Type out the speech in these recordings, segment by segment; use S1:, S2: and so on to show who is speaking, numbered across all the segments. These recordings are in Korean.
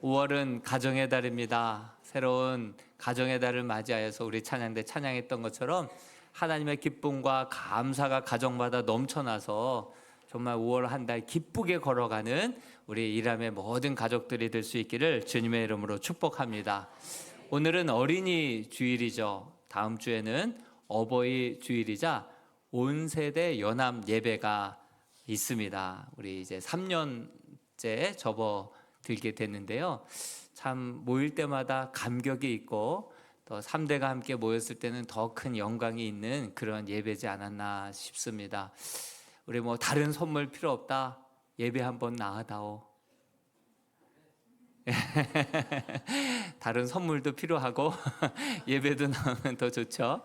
S1: 5월은 가정의 달입니다. 새로운 가정의 달을 맞이하여서 우리 찬양대 찬양했던 것처럼 하나님의 기쁨과 감사가 가정마다 넘쳐나서 정말 5월 한 달 기쁘게 걸어가는 우리 이람의 모든 가족들이 될 수 있기를 주님의 이름으로 축복합니다. 오늘은 어린이 주일이죠. 다음 주에는 어버이 주일이자 온 세대 연합 예배가 있습니다. 우리 이제 3년째 접어들게 됐는데요. 참 모일 때마다 감격이 있고 또 3대가 함께 모였을 때는 더 큰 영광이 있는 그런 예배지 않았나 싶습니다. 우리 뭐 다른 선물 필요 없다. 예배 한번 나아다오. 다른 선물도 필요하고 예배도 나오면 더 좋죠.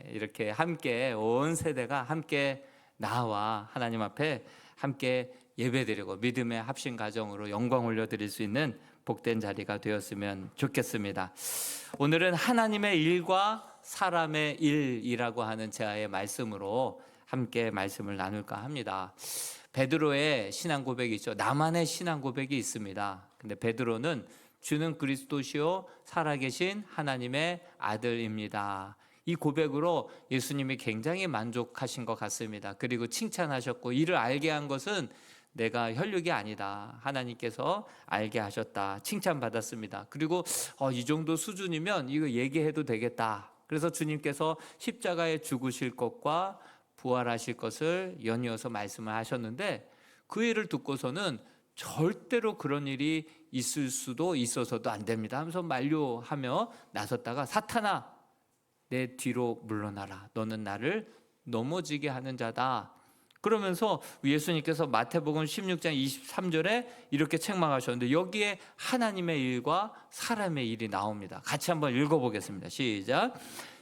S1: 이렇게 함께 온 세대가 함께 나와 하나님 앞에 함께 예배드리고 믿음의 합심 가정으로 영광 올려드릴 수 있는 복된 자리가 되었으면 좋겠습니다. 오늘은 하나님의 일과 사람의 일이라고 하는 제아의 말씀으로 함께 말씀을 나눌까 합니다. 베드로의 신앙 고백이 있죠. 나만의 신앙 고백이 있습니다. 근데 베드로는 주는 그리스도시요 살아계신 하나님의 아들입니다. 이 고백으로 예수님이 굉장히 만족하신 것 같습니다. 그리고 칭찬하셨고 이를 알게 한 것은 내가 혈육이 아니다. 하나님께서 알게 하셨다. 칭찬받았습니다. 그리고 이 정도 수준이면 이거 얘기해도 되겠다. 그래서 주님께서 십자가에 죽으실 것과 부활하실 것을 연이어서 말씀을 하셨는데 그 일을 듣고서는 절대로 그런 일이 있을 수도 있어서도 안 됩니다 하면서 만류하며 나섰다가 사탄아 내 뒤로 물러나라. 너는 나를 넘어지게 하는 자다. 그러면서 예수님께서 마태복음 16장 23절에 이렇게 책망하셨는데 여기에 하나님의 일과 사람의 일이 나옵니다. 같이 한번 읽어보겠습니다. 시작.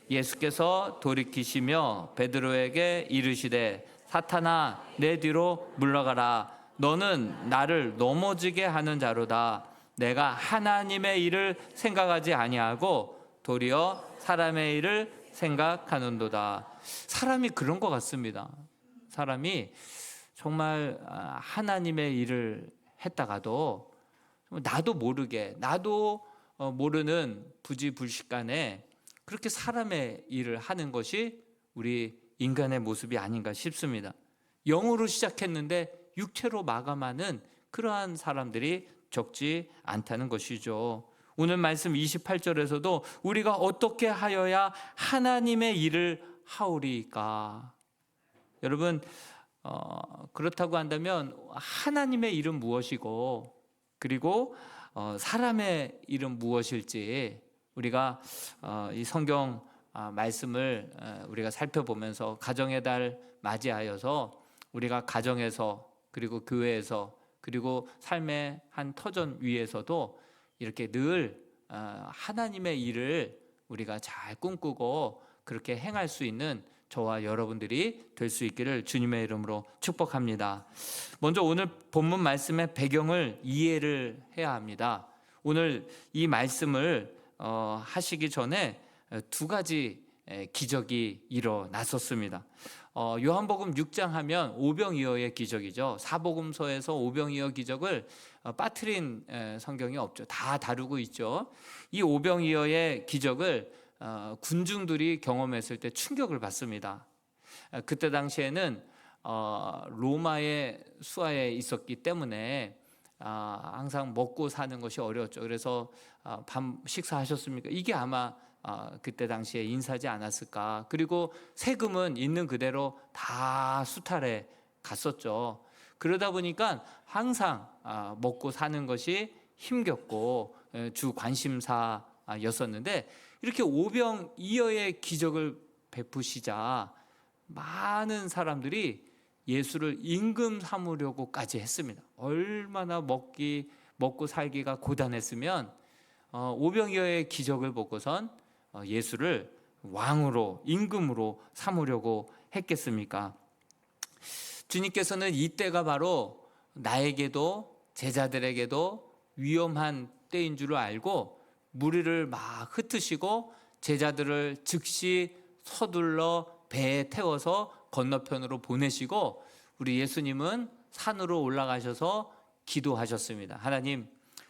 S1: 예수께서 돌이키시며 베드로에게 이르시되 사탄아 내 뒤로 물러가라. 너는 나를 넘어지게 하는 자로다. 내가 하나님의 일을 생각하지 아니하고 도리어 사람의 일을 생각하는도다. 사람이 그런 것 같습니다. 사람이 정말 하나님의 일을 했다가도 나도 모르게 나도 모르는 부지불식간에 그렇게 사람의 일을 하는 것이 우리 인간의 모습이 아닌가 싶습니다. 영으로 시작했는데 육체로 마감하는 그러한 사람들이 적지 않다는 것이죠. 오늘 말씀 28절에서도 우리가 어떻게 하여야 하나님의 일을 하오리까? 여러분 그렇다고 한다면 하나님의 일은 무엇이고 그리고 사람의 일은 무엇일지 우리가 이 성경 말씀을 우리가 살펴보면서 가정의 달 맞이하여서 우리가 가정에서 그리고 교회에서 그리고 삶의 한 터전 위에서도 이렇게 늘 하나님의 일을 우리가 잘 꿈꾸고 그렇게 행할 수 있는 저와 여러분들이 될 수 있기를 주님의 이름으로 축복합니다. 먼저 오늘 본문 말씀의 배경을 이해를 해야 합니다. 오늘 이 말씀을 하시기 전에 두 가지 기적이 일어났었습니다. 요한복음 6장 하면 오병이어의 기적이죠. 사복음서에서 오병이어 기적을 빠뜨린 성경이 없죠. 다 다루고 있죠. 이 오병이어의 기적을 군중들이 경험했을 때 충격을 받습니다. 그때 당시에는 로마의 수하에 있었기 때문에 항상 먹고 사는 것이 어려웠죠. 그래서 밤 식사하셨습니까? 이게 아마 그때 당시에 인사지 않았을까. 그리고 세금은 있는 그대로 다 수탈해 갔었죠. 그러다 보니까 항상 먹고 사는 것이 힘겹고 주 관심사였었는데 이렇게 오병이어의 기적을 베푸시자 많은 사람들이 예수를 임금 삼으려고까지 했습니다. 얼마나 먹고 살기가 고단했으면 오병이어의 기적을 보고선 예수를 왕으로 임금으로 삼으려고 했겠습니까? 주님께서는 이때가 바로 나에게도 제자들에게도 위험한 때인 줄 알고 무리를 막 흩으시고 제자들을 즉시 서둘러 배에 태워서 건너편으로 보내시고 우리 예수님은 산으로 올라가셔서 기도하셨습니다. 하나님,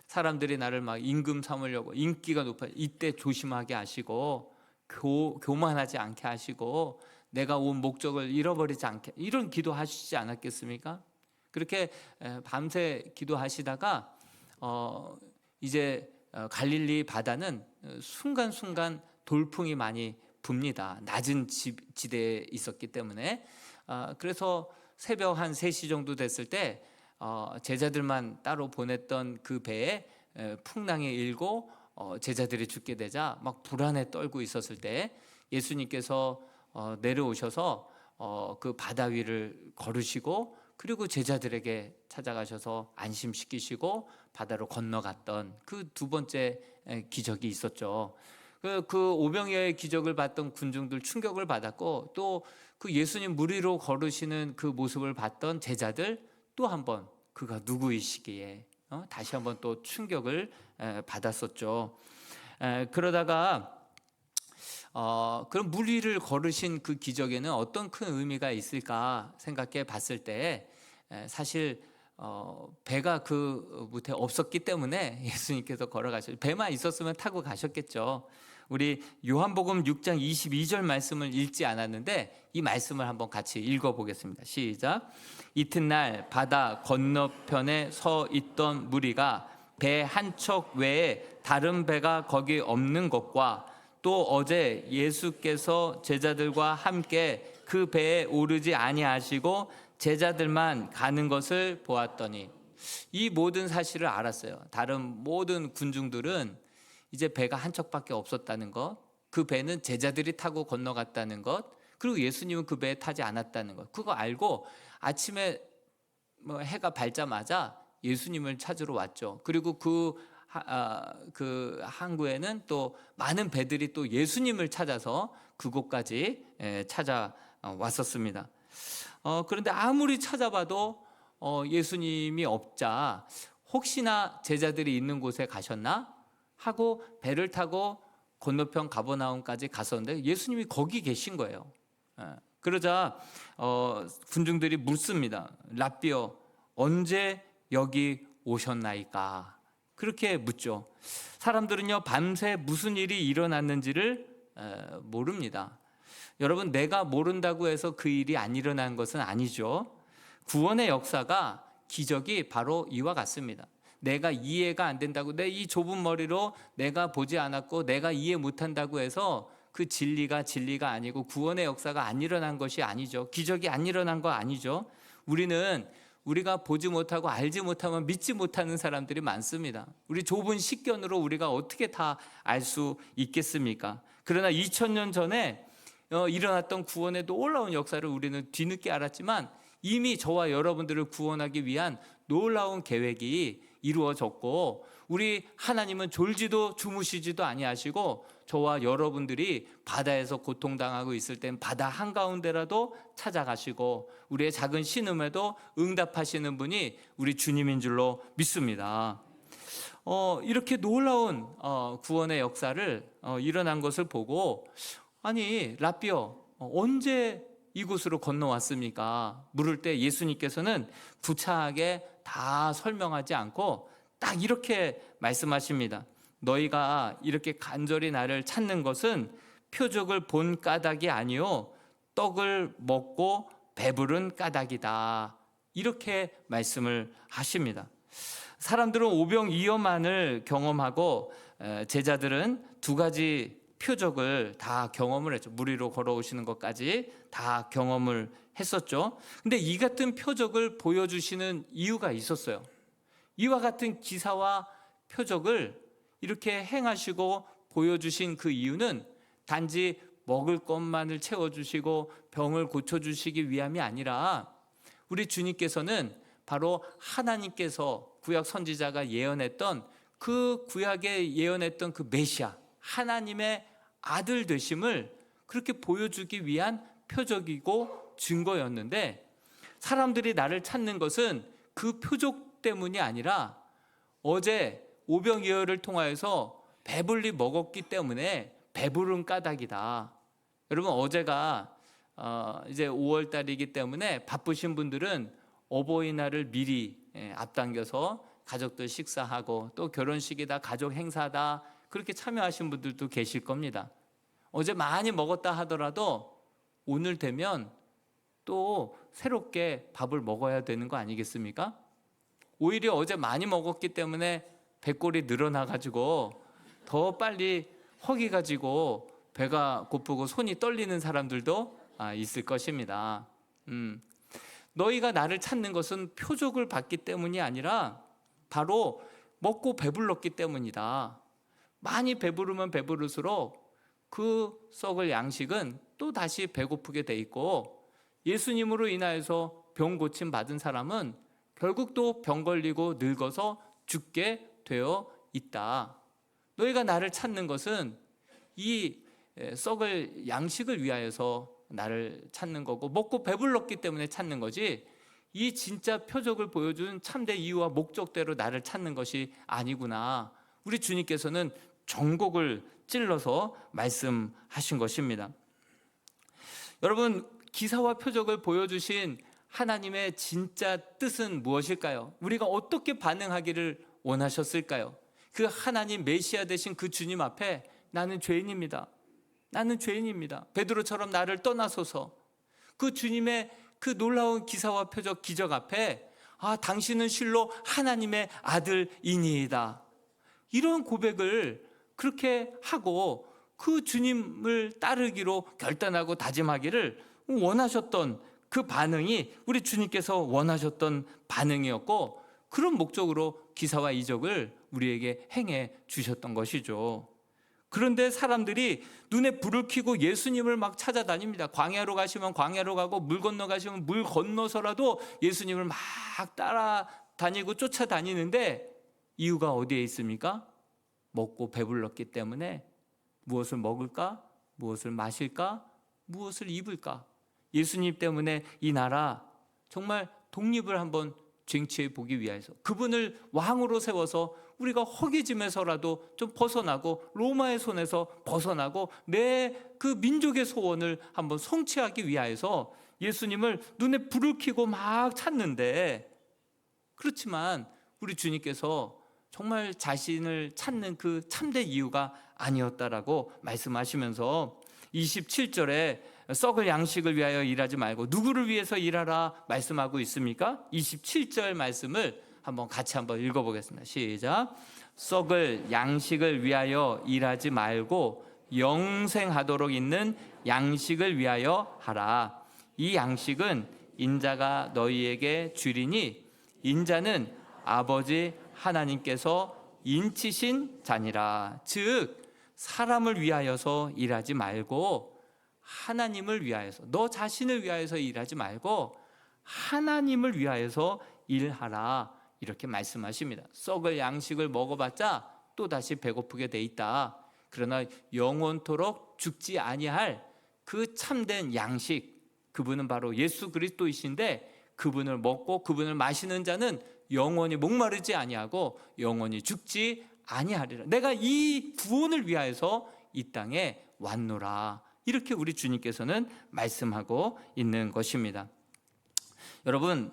S1: 사람들이 나를 막 임금 삼으려고 인기가 높아 이때 조심하게 하시고 교만하지 않게 하시고 내가 온 목적을 잃어버리지 않게 이런 기도하시지 않았겠습니까? 그렇게 밤새 기도하시다가 이제 갈릴리 바다는 순간순간 돌풍이 많이 붑니다. 낮은 지대에 있었기 때문에. 그래서 새벽 한 3시 정도 됐을 때 제자들만 따로 보냈던 그 배에 풍랑이 일고 제자들이 죽게 되자 막 불안에 떨고 있었을 때 예수님께서 내려오셔서 그 바다 위를 걸으시고 그리고 제자들에게 찾아가셔서 안심시키시고 바다로 건너갔던 그 두 번째 기적이 있었죠. 그 오병이어의 기적을 봤던 군중들 충격을 받았고 또 그 예수님 물 위로 걸으시는 그 모습을 봤던 제자들 또 한번 그가 누구이시기에 다시 한번 또 충격을 받았었죠. 그러다가 그럼 물 위를 걸으신 그 기적에는 어떤 큰 의미가 있을까 생각해 봤을 때 사실 배가 그 무태 없었기 때문에 예수님께서 걸어가셨죠. 배만 있었으면 타고 가셨겠죠. 우리 요한복음 6장 22절 말씀을 읽지 않았는데 이 말씀을 한번 같이 읽어보겠습니다. 시작. 이튿날 바다 건너편에 서 있던 무리가 배 한 척 외에 다른 배가 거기 없는 것과 또 어제 예수께서 제자들과 함께 그 배에 오르지 아니하시고 제자들만 가는 것을 보았더니 이 모든 사실을 알았어요. 다른 모든 군중들은 이제 배가 한 척밖에 없었다는 것, 그 배는 제자들이 타고 건너갔다는 것, 그리고 예수님은 그 배에 타지 않았다는 것, 그거 알고 아침에 해가 밝자마자 예수님을 찾으러 왔죠. 그리고 그 항구에는 또 많은 배들이 또 예수님을 찾아서 그곳까지 찾아왔었습니다. 그런데 아무리 찾아봐도 예수님이 없자 혹시나 제자들이 있는 곳에 가셨나 하고 배를 타고 건너편 가버나움까지 갔었는데 예수님이 거기 계신 거예요. 그러자 군중들이 묻습니다. 랍비여 언제 여기 오셨나이까? 그렇게 묻죠. 사람들은요 밤새 무슨 일이 일어났는지를 모릅니다. 여러분 내가 모른다고 해서 그 일이 안 일어난 것은 아니죠. 구원의 역사가 기적이 바로 이와 같습니다. 내가 이해가 안 된다고 내 이 좁은 머리로 내가 보지 않았고 내가 이해 못한다고 해서 그 진리가 아니고 구원의 역사가 안 일어난 것이 아니죠. 기적이 안 일어난 거 아니죠. 우리가 보지 못하고 알지 못하면 믿지 못하는 사람들이 많습니다. 우리 좁은 식견으로 우리가 어떻게 다 알 수 있겠습니까? 그러나 2000년 전에 일어났던 구원의 놀라운 역사를 우리는 뒤늦게 알았지만 이미 저와 여러분들을 구원하기 위한 놀라운 계획이 이루어졌고 우리 하나님은 졸지도 주무시지도 아니하시고 저와 여러분들이 바다에서 고통당하고 있을 땐 바다 한가운데라도 찾아가시고 우리의 작은 신음에도 응답하시는 분이 우리 주님인 줄로 믿습니다. 이렇게 놀라운 구원의 역사를 일어난 것을 보고 아니 랍비여 언제 이곳으로 건너왔습니까? 물을 때 예수님께서는 구차하게 다 설명하지 않고 딱 이렇게 말씀하십니다. 너희가 이렇게 간절히 나를 찾는 것은 표적을 본 까닭이 아니요 떡을 먹고 배부른 까닭이다. 이렇게 말씀을 하십니다. 사람들은 오병이어만을 경험하고 제자들은 두 가지 표적을 다 경험을 했죠. 물 위로 걸어오시는 것까지 다 경험을 했었죠. 근데 이 같은 표적을 보여주시는 이유가 있었어요. 이와 같은 기사와 표적을 이렇게 행하시고 보여주신 그 이유는 단지 먹을 것만을 채워주시고 병을 고쳐주시기 위함이 아니라 우리 주님께서는 바로 하나님께서 구약 선지자가 예언했던 그 구약에 예언했던 그 메시아 하나님의 아들 되심을 그렇게 보여주기 위한 표적이고 증거였는데 사람들이 나를 찾는 것은 그 표적 때문이 아니라 어제 오병이어를 통하여서 배불리 먹었기 때문에 배부른 까닭이다. 여러분 어제가 이제 5월 달이기 때문에 바쁘신 분들은 어버이날을 미리 앞당겨서 가족들 식사하고 또 결혼식이다 가족 행사다 그렇게 참여하신 분들도 계실 겁니다. 어제 많이 먹었다 하더라도 오늘 되면 또 새롭게 밥을 먹어야 되는 거 아니겠습니까? 오히려 어제 많이 먹었기 때문에 배꼴이 늘어나가지고 더 빨리 허기가지고 배가 고프고 손이 떨리는 사람들도 있을 것입니다. 너희가 나를 찾는 것은 표적을 받기 때문이 아니라 바로 먹고 배불렀기 때문이다. 많이 배부르면 배부를수록 그 썩을 양식은 또 다시 배고프게 돼 있고, 예수님으로 인하여서 병 고침 받은 사람은 결국 또 병 걸리고 늙어서 죽게 되어 있다. 너희가 나를 찾는 것은 이 썩을 양식을 위하여서 나를 찾는 거고 먹고 배불렀기 때문에 찾는 거지, 이 진짜 표적을 보여준 참된 이유와 목적대로 나를 찾는 것이 아니구나. 우리 주님께서는 정곡을 찔러서 말씀하신 것입니다. 여러분, 기사와 표적을 보여주신 하나님의 진짜 뜻은 무엇일까요? 우리가 어떻게 반응하기를 원하셨을까요? 그 하나님 메시아 되신 그 주님 앞에 나는 죄인입니다. 나는 죄인입니다. 베드로처럼 나를 떠나소서. 그 주님의 그 놀라운 기사와 표적 기적 앞에 당신은 실로 하나님의 아들이니이다. 이런 고백을 그렇게 하고 그 주님을 따르기로 결단하고 다짐하기를 원하셨던 그 반응이 우리 주님께서 원하셨던 반응이었고, 그런 목적으로 기사와 이적을 우리에게 행해 주셨던 것이죠. 그런데 사람들이 눈에 불을 켜고 예수님을 막 찾아다닙니다. 광야로 가시면 광야로 가고 물 건너 가시면 물 건너서라도 예수님을 막 따라다니고 쫓아다니는데 이유가 어디에 있습니까? 먹고 배불렀기 때문에 무엇을 먹을까? 무엇을 마실까? 무엇을 입을까? 예수님 때문에 이 나라 정말 독립을 한번 쟁취해 보기 위해서 그분을 왕으로 세워서 우리가 허기짐에서라도 좀 벗어나고 로마의 손에서 벗어나고 내 그 민족의 소원을 한번 성취하기 위하여서 예수님을 눈에 불을 켜고 막 찾는데, 그렇지만 우리 주님께서 정말 자신을 찾는 그 참된 이유가 아니었다라고 말씀하시면서 27절에 썩을 양식을 위하여 일하지 말고 누구를 위해서 일하라 말씀하고 있습니까? 27절 말씀을 같이 한번 읽어보겠습니다. 시작. 썩을 양식을 위하여 일하지 말고 영생하도록 있는 양식을 위하여 하라. 이 양식은 인자가 너희에게 주리니 인자는 아버지 하나님께서 인치신 자니라. 즉 사람을 위하여서 일하지 말고 하나님을 위하여서, 너 자신을 위하여서 일하지 말고 하나님을 위하여서 일하라, 이렇게 말씀하십니다. 썩을 양식을 먹어봤자 또다시 배고프게 돼 있다. 그러나 영원토록 죽지 아니할 그 참된 양식, 그분은 바로 예수 그리스도이신데 그분을 먹고 그분을 마시는 자는 영원히 목마르지 아니하고 영원히 죽지 아니하리라. 내가 이 구원을 위하여서 이 땅에 왔노라. 이렇게 우리 주님께서는 말씀하고 있는 것입니다. 여러분,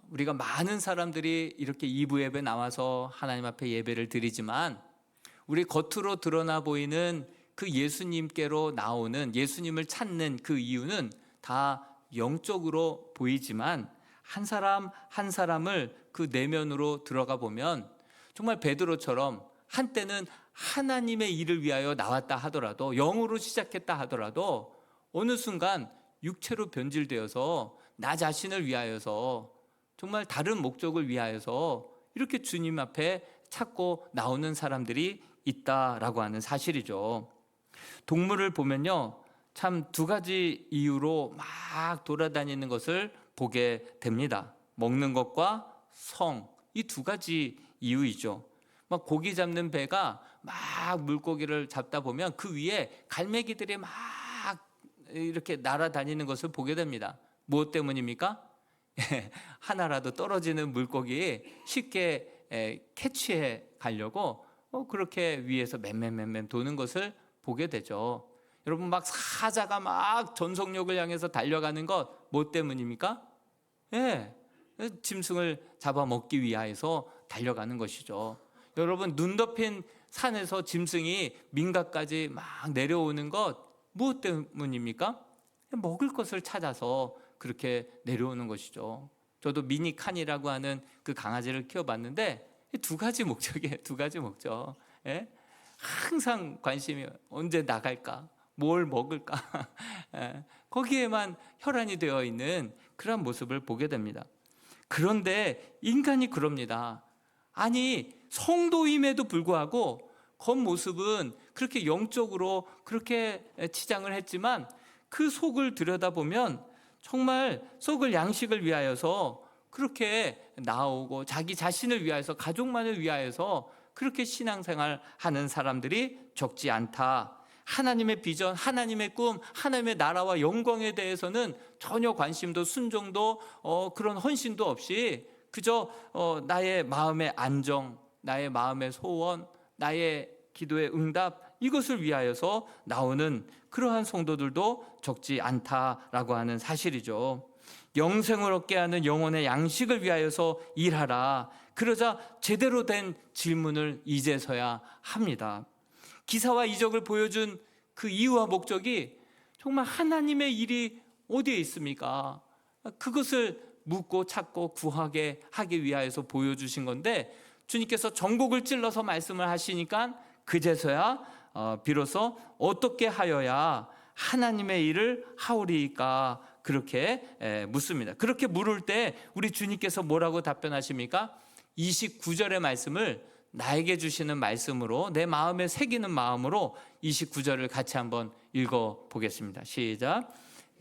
S1: 우리가 많은 사람들이 이렇게 2부 예배 나와서 하나님 앞에 예배를 드리지만 우리 겉으로 드러나 보이는 그 예수님께로 나오는, 예수님을 찾는 그 이유는 다 영적으로 보이지만 한 사람 한 사람을 그 내면으로 들어가 보면 정말 베드로처럼 한때는 하나님의 일을 위하여 나왔다 하더라도, 영으로 시작했다 하더라도 어느 순간 육체로 변질되어서 나 자신을 위하여서 정말 다른 목적을 위하여서 이렇게 주님 앞에 찾고 나오는 사람들이 있다라고 하는 사실이죠. 동물을 보면요, 참 두 가지 이유로 막 돌아다니는 것을 보게 됩니다. 먹는 것과 성, 이 두 가지 이유이죠. 막 고기 잡는 배가 막 물고기를 잡다 보면 그 위에 갈매기들이 막 이렇게 날아다니는 것을 보게 됩니다. 무엇 때문입니까? 하나라도 떨어지는 물고기 쉽게 캐치해 가려고 그렇게 위에서 맴맴 도는 것을 보게 되죠. 여러분, 막 사자가 막 전속력을 향해서 달려가는 것 무엇 때문입니까? 짐승을 잡아먹기 위하여서 달려가는 것이죠. 여러분, 눈 덮인 산에서 짐승이 민가까지 막 내려오는 것 무엇 때문입니까? 먹을 것을 찾아서 그렇게 내려오는 것이죠. 저도 미니 칸이라고 하는 그 강아지를 키워봤는데 두 가지 목적이에요. 두 가지 목적. 예? 항상 관심이 언제 나갈까? 뭘 먹을까? 예? 거기에만 혈안이 되어 있는 그런 모습을 보게 됩니다. 그런데 인간이 그럽니다. 아니, 성도임에도 불구하고 겉모습은 그렇게 영적으로 그렇게 치장을 했지만 그 속을 들여다보면 정말 썩을 양식을 위하여서 그렇게 나오고 자기 자신을 위하여서, 가족만을 위하여서 그렇게 신앙생활 하는 사람들이 적지 않다. 하나님의 비전, 하나님의 꿈, 하나님의 나라와 영광에 대해서는 전혀 관심도 순종도 그런 헌신도 없이 그저 나의 마음의 안정, 나의 마음의 소원, 나의 기도의 응답, 이것을 위하여서 나오는 그러한 성도들도 적지 않다라고 하는 사실이죠. 영생을 얻게 하는 영혼의 양식을 위하여서 일하라. 그러자 제대로 된 질문을 이제서야 합니다. 기사와 이적을 보여준 그 이유와 목적이 정말 하나님의 일이 어디에 있습니까? 그것을 묻고 찾고 구하게 하기 위하여서 보여주신 건데, 주님께서 전곡을 찔러서 말씀을 하시니까 그제서야 비로소 어떻게 하여야 하나님의 일을 하오리까 그렇게 묻습니다. 그렇게 물을 때 우리 주님께서 뭐라고 답변하십니까? 29절의 말씀을 나에게 주시는 말씀으로, 내 마음에 새기는 마음으로 29절을 같이 한번 읽어보겠습니다. 시작.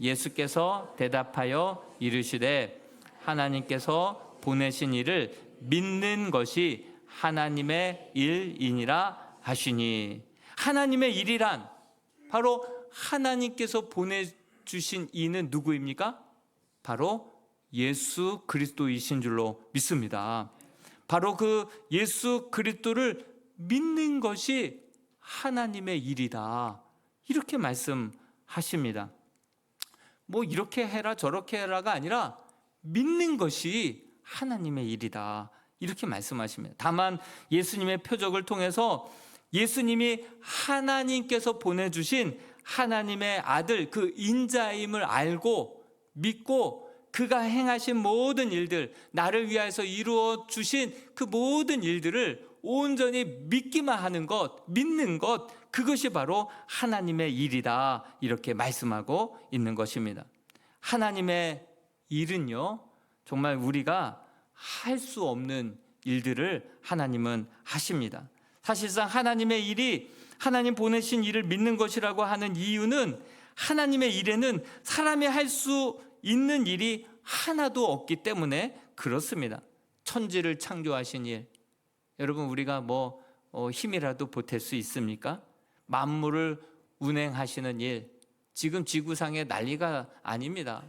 S1: 예수께서 대답하여 이르시되 하나님께서 보내신 이를 믿는 것이 하나님의 일이니라 하시니. 하나님의 일이란 바로 하나님께서 보내주신 이는 누구입니까? 바로 예수 그리스도이신 줄로 믿습니다. 바로 그 예수 그리스도를 믿는 것이 하나님의 일이다, 이렇게 말씀하십니다. 뭐 이렇게 해라 저렇게 해라가 아니라 믿는 것이 하나님의 일이다, 이렇게 말씀하십니다. 다만 예수님의 표적을 통해서 예수님이 하나님께서 보내주신 하나님의 아들, 그 인자임을 알고 믿고 그가 행하신 모든 일들, 나를 위하여서 이루어 주신 그 모든 일들을 온전히 믿기만 하는 것, 믿는 것, 그것이 바로 하나님의 일이다, 이렇게 말씀하고 있는 것입니다. 하나님의 일은요, 정말 우리가 할 수 없는 일들을 하나님은 하십니다. 사실상 하나님의 일이 하나님 보내신 일을 믿는 것이라고 하는 이유는, 하나님의 일에는 사람이 할 수 있는 일이 하나도 없기 때문에 그렇습니다. 천지를 창조하신 일, 여러분 우리가 뭐 힘이라도 보탤 수 있습니까? 만물을 운행하시는 일, 지금 지구상에 난리가 아닙니다.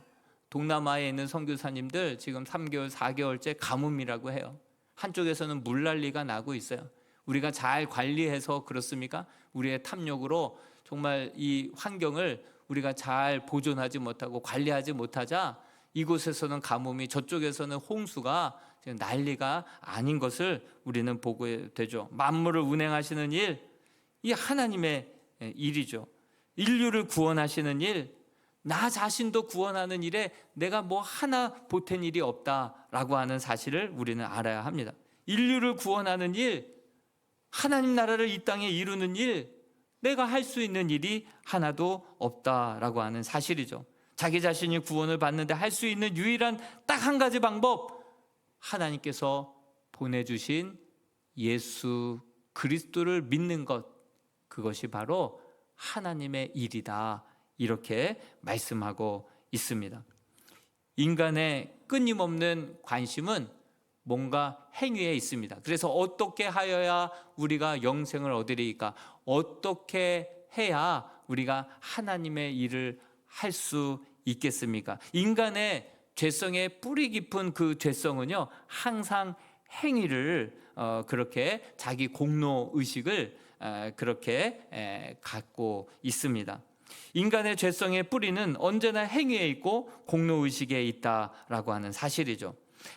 S1: 동남아에 있는 선교사님들 지금 3개월, 4개월째 가뭄이라고 해요. 한쪽에서는 물난리가 나고 있어요. 우리가 잘 관리해서 그렇습니까? 우리의 탐욕으로 정말 이 환경을 우리가 잘 보존하지 못하고 관리하지 못하자 이곳에서는 가뭄이, 저쪽에서는 홍수가 지금 난리가 아닌 것을 우리는 보게 되죠. 만물을 운행하시는 일, 이 하나님의 일이죠. 인류를 구원하시는 일, 나 자신도 구원하는 일에 내가 뭐 하나 보탠 일이 없다라고 하는 사실을 우리는 알아야 합니다. 인류를 구원하는 일, 하나님 나라를 이 땅에 이루는 일, 내가 할 수 있는 일이 하나도 없다라고 하는 사실이죠. 자기 자신이 구원을 받는데 할 수 있는 유일한 딱 한 가지 방법, 하나님께서 보내주신 예수 그리스도를 믿는 것, 그것이 바로 하나님의 일이다, 이렇게 말씀하고 있습니다. 인간의 끊임없는 관심은 뭔가 행위에 있습니다. 그래서 어떻게 하여야 우리가 영생을 얻으리까? 어떻게 해야 우리가 하나님의 일을 할 수 있겠습니까? 인간의 죄성의 뿌리 깊은 그 죄성은요, 항상 행위를 그렇게 자기 공로 의식을 그렇게 갖고 있습니다. 인간의 죄성의 뿌리는 언제나 행위에 있고 공로 의식에 있다라고 하는 사실이죠.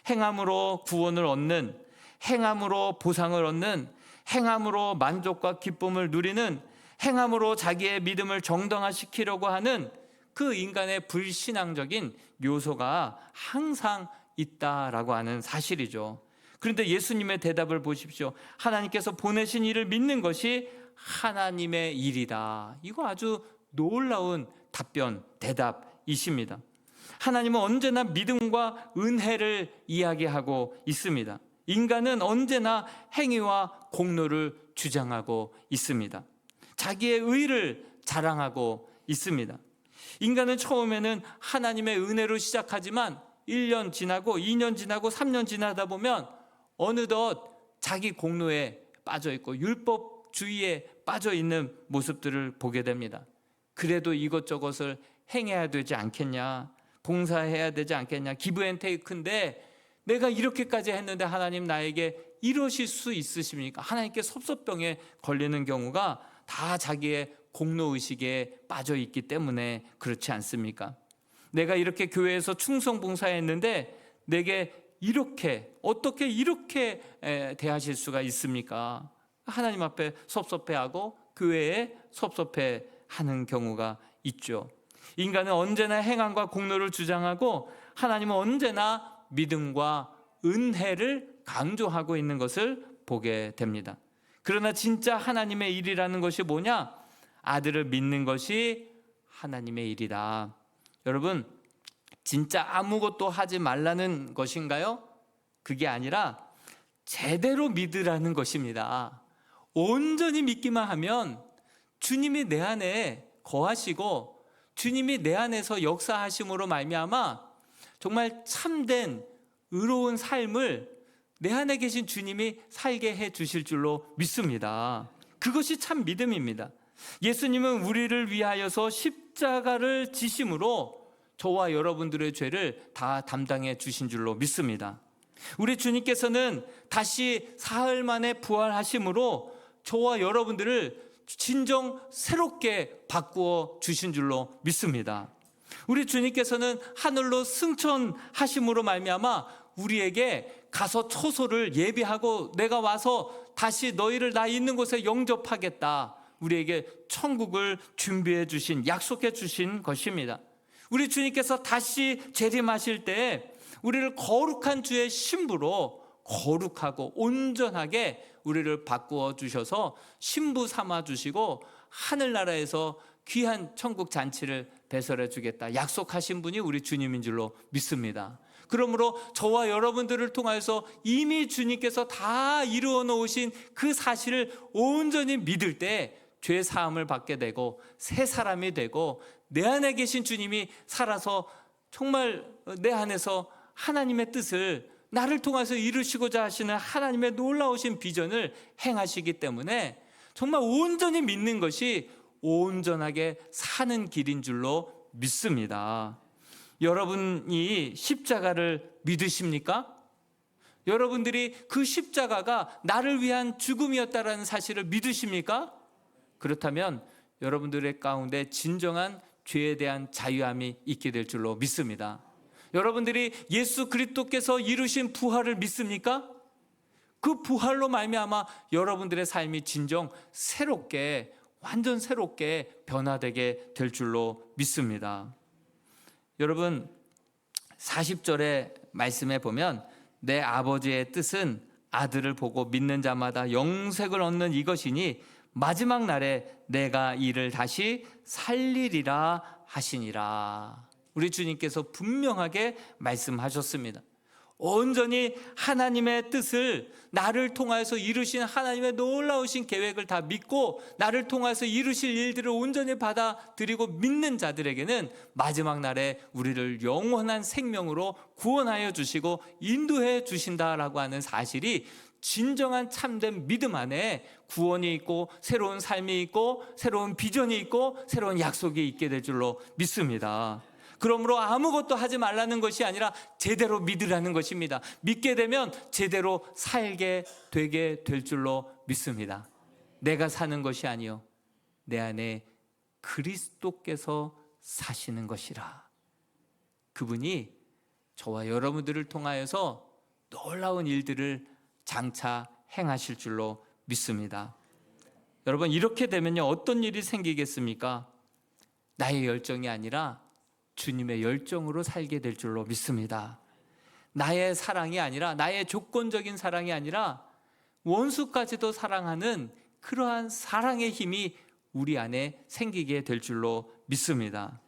S1: 행함으로 구원을 얻는, 행함으로 보상을 얻는, 행함으로 만족과 기쁨을 누리는, 행함으로 자기의 믿음을 정당화시키려고 하는 그 인간의 불신앙적인 요소가 항상 있다라고 하는 사실이죠. 그런데 예수님의 대답을 보십시오. 하나님께서 보내신 이를 믿는 것이 하나님의 일이다. 이거 아주 놀라운 답변, 대답이십니다. 하나님은 언제나 믿음과 은혜를 이야기하고 있습니다. 인간은 언제나 행위와 공로를 주장하고 있습니다. 자기의 의를 자랑하고 있습니다. 인간은 처음에는 하나님의 은혜로 시작하지만 1년 지나고 2년 지나고 3년 지나다 보면 어느덧 자기 공로에 빠져 있고 율법주의에 빠져 있는 모습들을 보게 됩니다. 그래도 이것저것을 행해야 되지 않겠냐, 봉사해야 되지 않겠냐, 기브앤테이크인데 내가 이렇게까지 했는데 하나님 나에게 이러실 수 있으십니까? 하나님께 섭섭병에 걸리는 경우가 다 자기의 공로의식에 빠져 있기 때문에 그렇지 않습니까? 내가 이렇게 교회에서 충성봉사했는데 내게 어떻게 이렇게 대하실 수가 있습니까? 하나님 앞에 섭섭해하고 교회에 섭섭해하는 경우가 있죠. 인간은 언제나 행함과 공로를 주장하고 하나님은 언제나 믿음과 은혜를 강조하고 있는 것을 보게 됩니다. 그러나 진짜 하나님의 일이라는 것이 뭐냐? 아들을 믿는 것이 하나님의 일이다. 여러분, 진짜 아무것도 하지 말라는 것인가요? 그게 아니라 제대로 믿으라는 것입니다. 온전히 믿기만 하면 주님이 내 안에 거하시고 주님이 내 안에서 역사하심으로 말미암아 정말 참된 의로운 삶을 내 안에 계신 주님이 살게 해 주실 줄로 믿습니다. 그것이 참 믿음입니다. 예수님은 우리를 위하여서 십자가를 지심으로 저와 여러분들의 죄를 다 담당해 주신 줄로 믿습니다. 우리 주님께서는 다시 사흘 만에 부활하심으로 저와 여러분들을 진정 새롭게 바꾸어 주신 줄로 믿습니다. 우리 주님께서는 하늘로 승천하심으로 말미암아 우리에게 가서 처소를 예비하고 내가 와서 다시 너희를 나 있는 곳에 영접하겠다, 우리에게 천국을 준비해 주신, 약속해 주신 것입니다. 우리 주님께서 다시 재림하실 때 우리를 거룩한 주의 신부로 거룩하고 온전하게 우리를 바꾸어 주셔서 신부 삼아 주시고 하늘나라에서 귀한 천국 잔치를 배설해 주겠다 약속하신 분이 우리 주님인 줄로 믿습니다. 그러므로 저와 여러분들을 통하여서 이미 주님께서 다 이루어 놓으신 그 사실을 온전히 믿을 때 죄 사함을 받게 되고 새 사람이 되고 내 안에 계신 주님이 살아서 정말 내 안에서 하나님의 뜻을 나를 통해서 이루시고자 하시는 하나님의 놀라우신 비전을 행하시기 때문에 정말 온전히 믿는 것이 온전하게 사는 길인 줄로 믿습니다. 여러분이 십자가를 믿으십니까? 여러분들이 그 십자가가 나를 위한 죽음이었다는 사실을 믿으십니까? 그렇다면 여러분들의 가운데 진정한 죄에 대한 자유함이 있게 될 줄로 믿습니다. 여러분들이 예수 그리스도께서 이루신 부활을 믿습니까? 그 부활로 말미암아 여러분들의 삶이 진정 새롭게, 완전 새롭게 변화되게 될 줄로 믿습니다. 여러분, 40절의 말씀에 보면 내 아버지의 뜻은 아들을 보고 믿는 자마다 영생을 얻는 이것이니 마지막 날에 내가 이를 다시 살리리라 하시니라. 우리 주님께서 분명하게 말씀하셨습니다. 온전히 하나님의 뜻을 나를 통하여서 이루신 하나님의 놀라우신 계획을 다 믿고 나를 통하여서 이루실 일들을 온전히 받아들이고 믿는 자들에게는 마지막 날에 우리를 영원한 생명으로 구원하여 주시고 인도해 주신다라고 하는 사실이 진정한 참된 믿음 안에 구원이 있고 새로운 삶이 있고 새로운 비전이 있고 새로운 약속이 있게 될 줄로 믿습니다. 그러므로 아무것도 하지 말라는 것이 아니라 제대로 믿으라는 것입니다. 믿게 되면 제대로 살게 되게 될 줄로 믿습니다. 내가 사는 것이 아니요 내 안에 그리스도께서 사시는 것이라. 그분이 저와 여러분들을 통하여서 놀라운 일들을 장차 행하실 줄로 믿습니다. 여러분, 이렇게 되면요, 어떤 일이 생기겠습니까? 나의 열정이 아니라 주님의 열정으로 살게 될 줄로 믿습니다. 나의 사랑이 아니라, 나의 조건적인 사랑이 아니라 원수까지도 사랑하는 그러한 사랑의 힘이 우리 안에 생기게 될 줄로 믿습니다.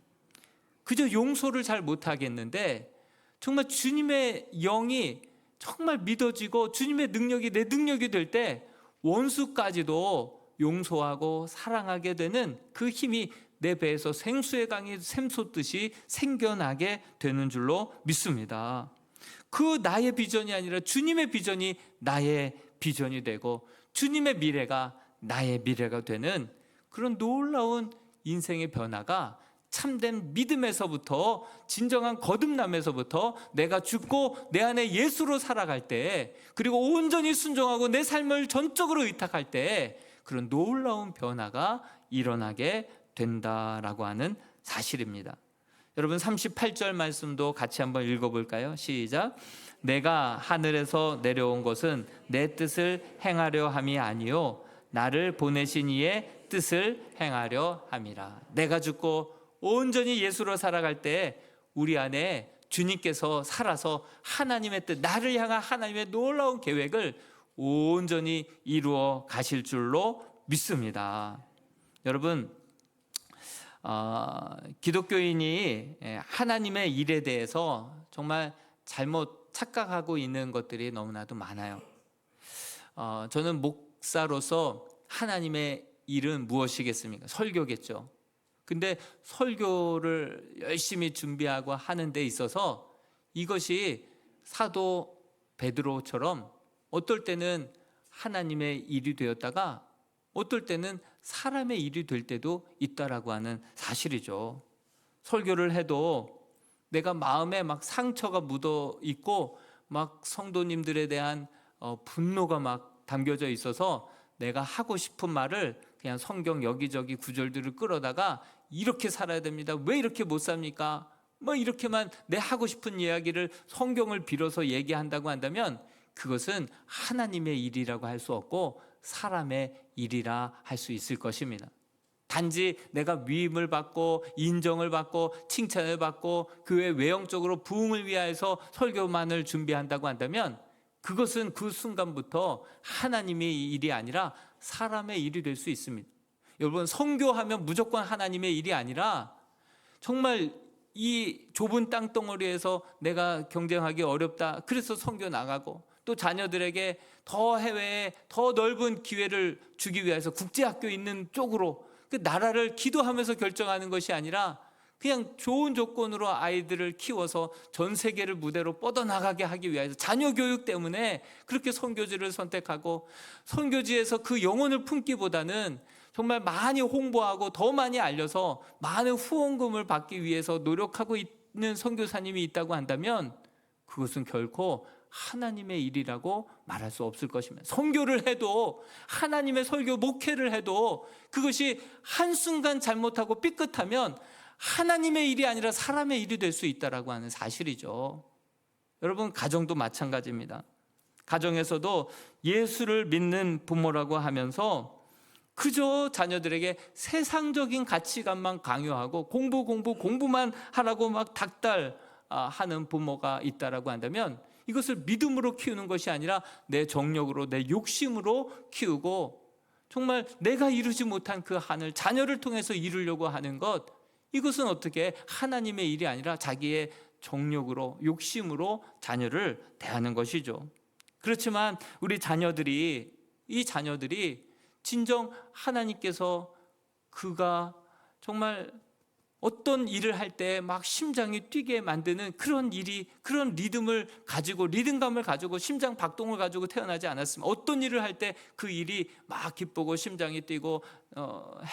S1: 그저 용서를 잘 못하겠는데 정말 주님의 영이 정말 믿어지고 주님의 능력이 내 능력이 될 때 원수까지도 용서하고 사랑하게 되는 그 힘이 내 배에서 생수의 강이 샘솟듯이 생겨나게 되는 줄로 믿습니다. 그 나의 비전이 아니라 주님의 비전이 나의 비전이 되고 주님의 미래가 나의 미래가 되는 그런 놀라운 인생의 변화가 참된 믿음에서부터, 진정한 거듭남에서부터 내가 죽고 내 안에 예수로 살아갈 때, 그리고 온전히 순종하고 내 삶을 전적으로 의탁할 때 그런 놀라운 변화가 일어나게 된다라고 하는 사실입니다. 여러분, 38절 말씀도 같이 한번 읽어볼까요? 시작. 내가 하늘에서 내려온 것은 내 뜻을 행하려 함이 아니요 나를 보내신 이의 뜻을 행하려 함이라. 내가 죽고 온전히 예수로 살아갈 때 우리 안에 주님께서 살아서 하나님의 뜻, 나를 향한 하나님의 놀라운 계획을 온전히 이루어 가실 줄로 믿습니다. 여러분, 기독교인이 하나님의 일에 대해서 정말 잘못 착각하고 있는 것들이 너무나도 많아요. 저는 목사로서 하나님의 일은 무엇이겠습니까? 설교겠죠. 근데 설교를 열심히 준비하고 하는 데 있어서 이것이 사도 베드로처럼 어떨 때는 하나님의 일이 되었다가 어떨 때는 사람의 일이 될 때도 있다라고 하는 사실이죠. 설교를 해도 내가 마음에 막 상처가 묻어 있고 막 성도님들에 대한 분노가 막 담겨져 있어서 내가 하고 싶은 말을 그냥 성경 여기저기 구절들을 끌어다가 이렇게 살아야 됩니다. 왜 이렇게 못 삽니까? 뭐 이렇게만 내 하고 싶은 이야기를 성경을 빌어서 얘기한다고 한다면 그것은 하나님의 일이라고 할 수 없고 사람의 일이라 할 수 있을 것입니다. 단지 내가 위임을 받고 인정을 받고 칭찬을 받고 교회 외형적으로 부흥을 위하여서 설교만을 준비한다고 한다면 그것은 그 순간부터 하나님의 일이 아니라 사람의 일이 될 수 있습니다. 여러분, 선교하면 무조건 하나님의 일이 아니라 정말 이 좁은 땅덩어리에서 내가 경쟁하기 어렵다, 그래서 선교 나가고 또 자녀들에게 더 해외에 더 넓은 기회를 주기 위해서 국제학교 있는 쪽으로 그 나라를 기도하면서 결정하는 것이 아니라 그냥 좋은 조건으로 아이들을 키워서 전 세계를 무대로 뻗어나가게 하기 위해서 자녀 교육 때문에 그렇게 선교지를 선택하고 선교지에서 그 영혼을 품기보다는 정말 많이 홍보하고 더 많이 알려서 많은 후원금을 받기 위해서 노력하고 있는 선교사님이 있다고 한다면 그것은 결코 하나님의 일이라고 말할 수 없을 것입니다. 선교를 해도 하나님의 설교 목회를 해도 그것이 한순간 잘못하고 삐끗하면 하나님의 일이 아니라 사람의 일이 될 수 있다라고 하는 사실이죠. 여러분, 가정도 마찬가지입니다. 가정에서도 예수를 믿는 부모라고 하면서 그저 자녀들에게 세상적인 가치관만 강요하고 공부만 하라고 막 닥달하는 부모가 있다라고 한다면 이것을 믿음으로 키우는 것이 아니라 내 정력으로, 내 욕심으로 키우고 정말 내가 이루지 못한 그 한을 자녀를 통해서 이루려고 하는 것, 이것은 어떻게 하나님의 일이 아니라 자기의 정력으로, 욕심으로 자녀를 대하는 것이죠. 그렇지만 우리 자녀들이, 이 자녀들이 진정 하나님께서 그가 정말 어떤 일을 할 때 막 심장이 뛰게 만드는 그런 일이, 그런 리듬감을 가지고 심장 박동을 가지고 태어나지 않았으면 어떤 일을 할 때 그 일이 막 기쁘고 심장이 뛰고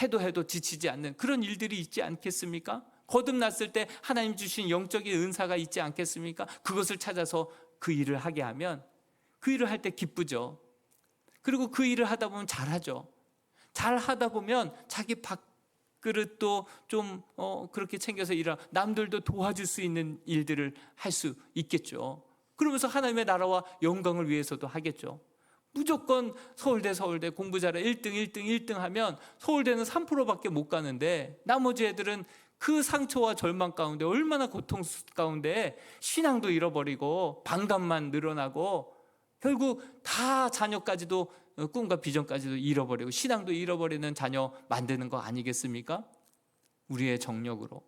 S1: 해도 지치지 않는 그런 일들이 있지 않겠습니까? 거듭났을 때 하나님 주신 영적인 은사가 있지 않겠습니까? 그것을 찾아서 그 일을 하게 하면 그 일을 할 때 기쁘죠. 그리고 그 일을 하다 보면 잘하죠. 잘하다 보면 자기 그릇도 좀 그렇게 챙겨서 남들도 도와줄 수 있는 일들을 할 수 있겠죠. 그러면서 하나님의 나라와 영광을 위해서도 하겠죠. 무조건 서울대 공부 잘해 1등 하면 서울대는 3%밖에 못 가는데 나머지 애들은 그 상처와 절망 가운데 얼마나 고통 가운데 신앙도 잃어버리고 반감만 늘어나고 결국 다 자녀까지도 꿈과 비전까지도 잃어버리고 신앙도 잃어버리는 자녀 만드는 거 아니겠습니까? 우리의 정력으로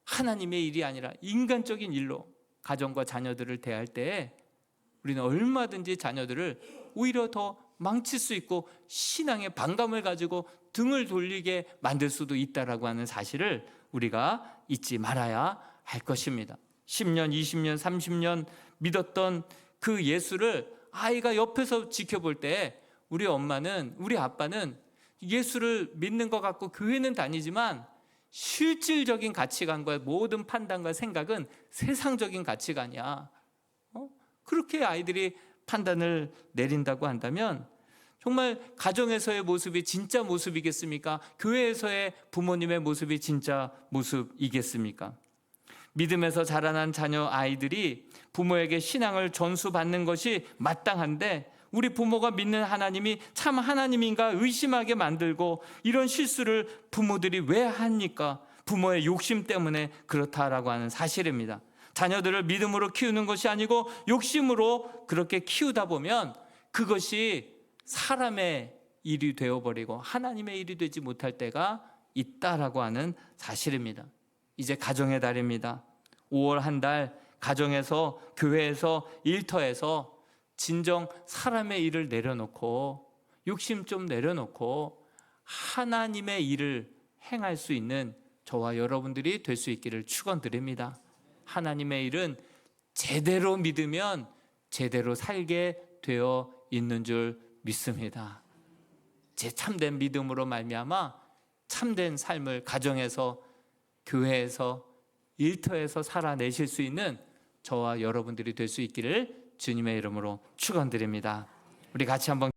S1: 하나님의 일이 아니라 인간적인 일로 가정과 자녀들을 대할 때 우리는 얼마든지 자녀들을 오히려 더 망칠 수 있고 신앙의 반감을 가지고 등을 돌리게 만들 수도 있다라고 하는 사실을 우리가 잊지 말아야 할 것입니다. 10년, 20년, 30년 믿었던 그 예수를 아이가 옆에서 지켜볼 때 우리 엄마는, 우리 아빠는 예수를 믿는 것 같고 교회는 다니지만 실질적인 가치관과 모든 판단과 생각은 세상적인 가치관이야. 그렇게 아이들이 판단을 내린다고 한다면 정말 가정에서의 모습이 진짜 모습이겠습니까? 교회에서의 부모님의 모습이 진짜 모습이겠습니까? 믿음에서 자라난 자녀 아이들이 부모에게 신앙을 전수받는 것이 마땅한데 우리 부모가 믿는 하나님이 참 하나님인가 의심하게 만들고 이런 실수를 부모들이 왜 합니까? 부모의 욕심 때문에 그렇다라고 하는 사실입니다. 자녀들을 믿음으로 키우는 것이 아니고 욕심으로 그렇게 키우다 보면 그것이 사람의 일이 되어버리고 하나님의 일이 되지 못할 때가 있다라고 하는 사실입니다. 이제 가정의 달입니다. 5월 한 달 가정에서, 교회에서, 일터에서 진정 사람의 일을 내려놓고 욕심 좀 내려놓고 하나님의 일을 행할 수 있는 저와 여러분들이 될 수 있기를 축원드립니다. 하나님의 일은 제대로 믿으면 제대로 살게 되어 있는 줄 믿습니다. 제 참된 믿음으로 말미암아 참된 삶을 가정에서, 교회에서, 일터에서 살아내실 수 있는 저와 여러분들이 될 수 있기를 주님의 이름으로 축원드립니다. 우리 같이 한번